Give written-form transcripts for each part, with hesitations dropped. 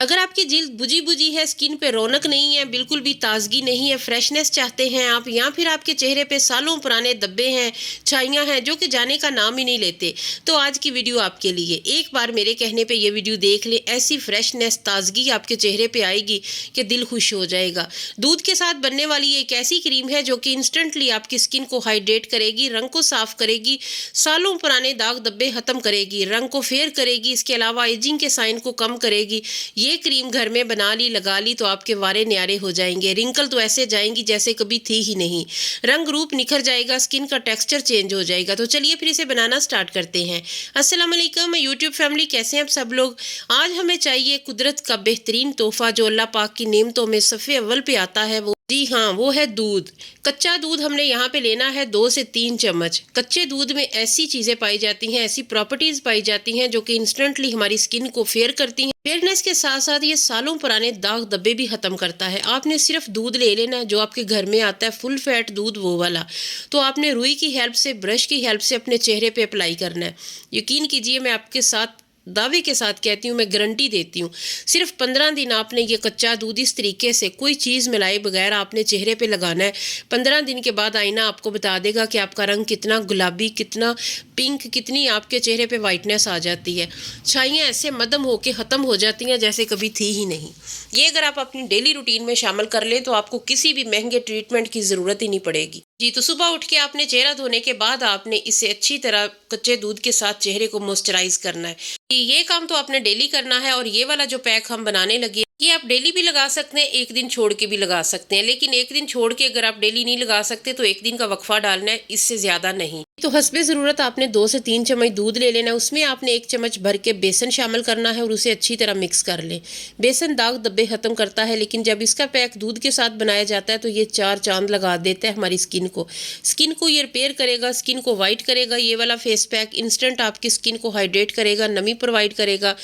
अगर आपकी जिल्द बुझी बुझी है, स्किन पे रौनक नहीं है, बिल्कुल भी ताजगी नहीं है, फ्रेशनेस चाहते हैं आप, या फिर आपके चेहरे पे सालों पुराने धब्बे हैं, छाइयाँ हैं जो कि जाने का नाम ही नहीं लेते, तो आज की वीडियो आपके लिए। एक बार मेरे कहने पे ये वीडियो देख ले, ऐसी फ्रेशनेस ताजगी आपके चेहरे पे आएगी कि दिल खुश हो जाएगा। दूध के साथ बनने वाली एक ऐसी क्रीम है जो कि इंस्टेंटली आपकी स्किन को हाइड्रेट करेगी, रंग को साफ करेगी, सालों पुराने दाग धब्बे खत्म करेगी, रंग को फेयर करेगी, इसके अलावा एजिंग के साइन को कम करेगी। ये क्रीम घर में बना ली, लगा ली तो आपके वारे न्यारे हो जाएंगे, रिंकल तो ऐसे जाएंगी जैसे कभी थी ही नहीं, रंग रूप निखर जाएगा, स्किन का टेक्सचर चेंज हो जाएगा। तो चलिए फिर इसे बनाना स्टार्ट करते हैं। अस्सलाम वालेकुम यूट्यूब फैमिली, कैसे हैं आप सब लोग। आज हमें चाहिए कुदरत का बेहतरीन तोहफा जो अल्लाह पाक की नेमतों में सफ़े अव्वल पे आता है, वो जी हाँ, वो है दूध। कच्चा दूध हमने यहाँ पे लेना है 2 से 3 चम्मच। कच्चे दूध में ऐसी चीज़ें पाई जाती हैं, ऐसी प्रॉपर्टीज़ पाई जाती हैं जो कि इंस्टेंटली हमारी स्किन को फेयर करती हैं। फेयरनेस के साथ साथ ये सालों पुराने दाग धब्बे भी ख़त्म करता है। आपने सिर्फ दूध ले लेना है जो आपके घर में आता है, फुल फैट दूध वो वाला। तो आपने रुई की हेल्प से, ब्रश की हेल्प से अपने चेहरे पे अप्लाई करना है। यकीन कीजिए, मैं आपके साथ दावे के साथ कहती हूँ, मैं गारंटी देती हूँ, सिर्फ 15 दिन आपने ये कच्चा दूध इस तरीके से कोई चीज़ मिलाए बगैर आपने चेहरे पे लगाना है। 15 दिन के बाद आईना आपको बता देगा कि आपका रंग कितना गुलाबी, कितना पिंक, कितनी आपके चेहरे पे वाइटनेस आ जाती है, छाइयाँ ऐसे मदम होके ख़त्म हो जाती हैं जैसे कभी थी ही नहीं। ये अगर आप अपनी डेली रूटीन में शामिल कर लें तो आपको किसी भी महंगे ट्रीटमेंट की ज़रूरत ही नहीं पड़ेगी जी। तो सुबह उठ के आपने चेहरा धोने के बाद आपने इसे अच्छी तरह कच्चे दूध के साथ चेहरे को मॉइस्चराइज करना है। ये काम तो आपने डेली करना है। और ये वाला जो पैक हम बनाने लगे, ये आप डेली भी लगा सकते हैं, एक दिन छोड़ के भी लगा सकते हैं। लेकिन एक दिन छोड़ के अगर आप डेली नहीं लगा सकते तो एक दिन का वक्फा डालना है, इससे ज़्यादा नहीं। तो हस्बे ज़रूरत आपने 2 से 3 चम्मच दूध ले लेना है, उसमें आपने 1 चम्मच भर के बेसन शामिल करना है और उसे अच्छी तरह मिक्स कर लें। बेसन दाग धब्बे ख़त्म करता है, लेकिन जब इसका पैक दूध के साथ बनाया जाता है तो ये 4 चांद लगा देता है हमारी स्किन को ये रिपेयर करेगा, स्किन को वाइट करेगा। ये वाला फेस पैक इंस्टेंट आपकी स्किन को हाइड्रेट करेगा, नमी प्रोवाइड करेगा।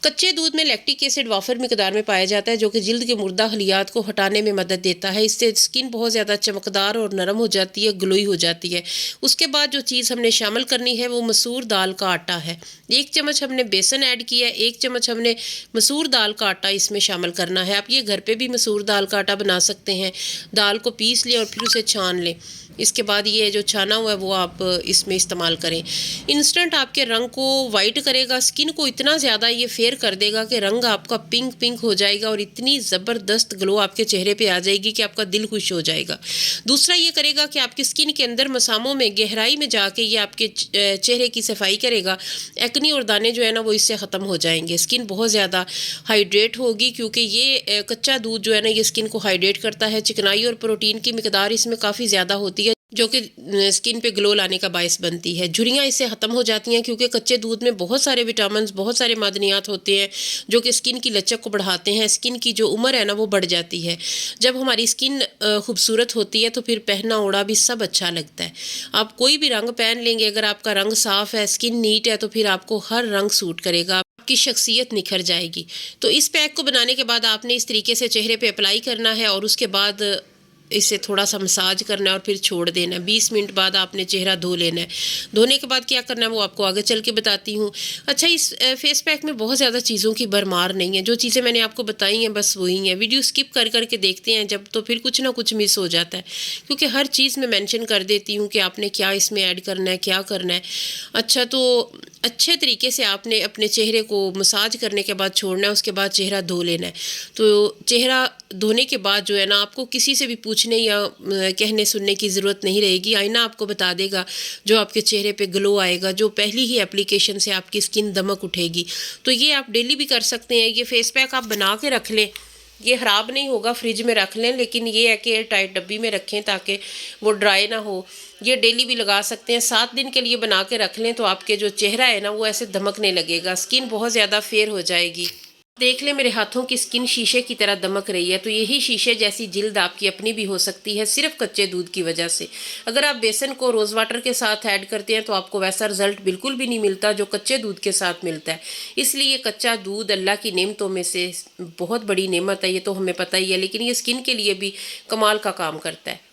कच्चे दूध में लैक्टिक एसिड वाफर मिकदार में पाया जाता है जो कि जिल्द के मुर्दा खलियात को हटाने में मदद देता है। इससे स्किन बहुत ज़्यादा चमकदार और नरम हो जाती है, ग्लोई हो जाती है। उसके बाद जो चीज़ हमने शामिल करनी है वो मसूर दाल का आटा है। 1 चम्मच हमने बेसन ऐड किया है, 1 चम्मच हमने मसूर दाल का आटा इसमें शामिल करना है। आप ये घर पे भी मसूर दाल का आटा बना सकते हैं। दाल को पीस लें और फिर उसे छान लें। इसके बाद ये जो छाना हुआ है वो आप इसमें इस्तेमाल करें। इंस्टेंट आपके रंग को वाइट करेगा, स्किन को इतना ज़्यादा ये फेयर कर देगा कि रंग आपका पिंक पिंक हो जाएगा और इतनी ज़बरदस्त ग्लो आपके चेहरे पे आ जाएगी कि आपका दिल खुश हो जाएगा। दूसरा ये करेगा कि आपकी स्किन के अंदर मसामों में गहराई में जाके ये आपके चेहरे की सफाई करेगा। एक्नी और दाने जो है ना वो इससे ख़त्म हो जाएंगे। स्किन बहुत ज़्यादा हाइड्रेट होगी क्योंकि ये कच्चा दूध जो है ना ये स्किन को हाइड्रेट करता है। चिकनाई और प्रोटीन की मिकदार इसमें काफ़ी ज़्यादा होती है जो कि स्किन पे ग्लो लाने का बायस बनती है। झुर्रियाँ इससे ख़त्म हो जाती हैं क्योंकि कच्चे दूध में बहुत सारे विटामिन, बहुत सारे मादनियात होते हैं जो कि स्किन की लचक को बढ़ाते हैं। स्किन की जो उम्र है ना वो बढ़ जाती है। जब हमारी स्किन खूबसूरत होती है तो फिर पहनना ओढ़ा भी सब अच्छा लगता है। आप कोई भी रंग पहन लेंगे, अगर आपका रंग साफ़ है, स्किन नीट है, तो फिर आपको हर रंग सूट करेगा, आपकी शख्सियत निखर जाएगी। तो इस पैक को बनाने के बाद आपने इस तरीके से चेहरे पे अप्लाई करना है और उसके बाद इसे थोड़ा सा मसाज करना है और फिर छोड़ देना है। 20 मिनट बाद आपने चेहरा धो लेना है। धोने के बाद क्या करना है वो आपको आगे चल के बताती हूँ। अच्छा, इस फेस पैक में बहुत ज़्यादा चीज़ों की भरमार नहीं है। जो चीज़ें मैंने आपको बताई हैं बस वही हैं। वीडियो स्किप कर करके देखते हैं जब तो फिर कुछ ना कुछ मिस हो जाता है, क्योंकि हर चीज़ में मेंशन कर देती हूँ कि आपने क्या इसमें ऐड करना है, क्या करना है। अच्छा, तो अच्छे तरीके से आपने अपने चेहरे को मसाज करने के बाद छोड़ना है, उसके बाद चेहरा धो लेना है। तो चेहरा धोने के बाद जो है ना आपको किसी से भी पूछने या कहने सुनने की ज़रूरत नहीं रहेगी। आईना आपको बता देगा, जो आपके चेहरे पे ग्लो आएगा, जो पहली ही एप्लीकेशन से आपकी स्किन दमक उठेगी। तो ये आप डेली भी कर सकते हैं। ये फेस पैक आप बना के रख लें, ये ख़राब नहीं होगा, फ्रिज में रख लें, लेकिन ये है कि एयर टाइट डब्बी में रखें ताकि वो ड्राई ना हो। ये डेली भी लगा सकते हैं। 7 दिन के लिए बना के रख लें तो आपके जो चेहरा है ना वो ऐसे दमकने लगेगा, स्किन बहुत ज़्यादा फेयर हो जाएगी। देख लें मेरे हाथों की स्किन शीशे की तरह दमक रही है, तो यही शीशे जैसी जिल्द आपकी अपनी भी हो सकती है सिर्फ कच्चे दूध की वजह से। अगर आप बेसन को रोज़ वाटर के साथ ऐड करते हैं तो आपको वैसा रिजल्ट बिल्कुल भी नहीं मिलता जो कच्चे दूध के साथ मिलता है। इसलिए कच्चा दूध अल्लाह की नेमतों में से बहुत बड़ी नेमत है, ये तो हमें पता ही है, लेकिन ये स्किन के लिए भी कमाल का काम करता है।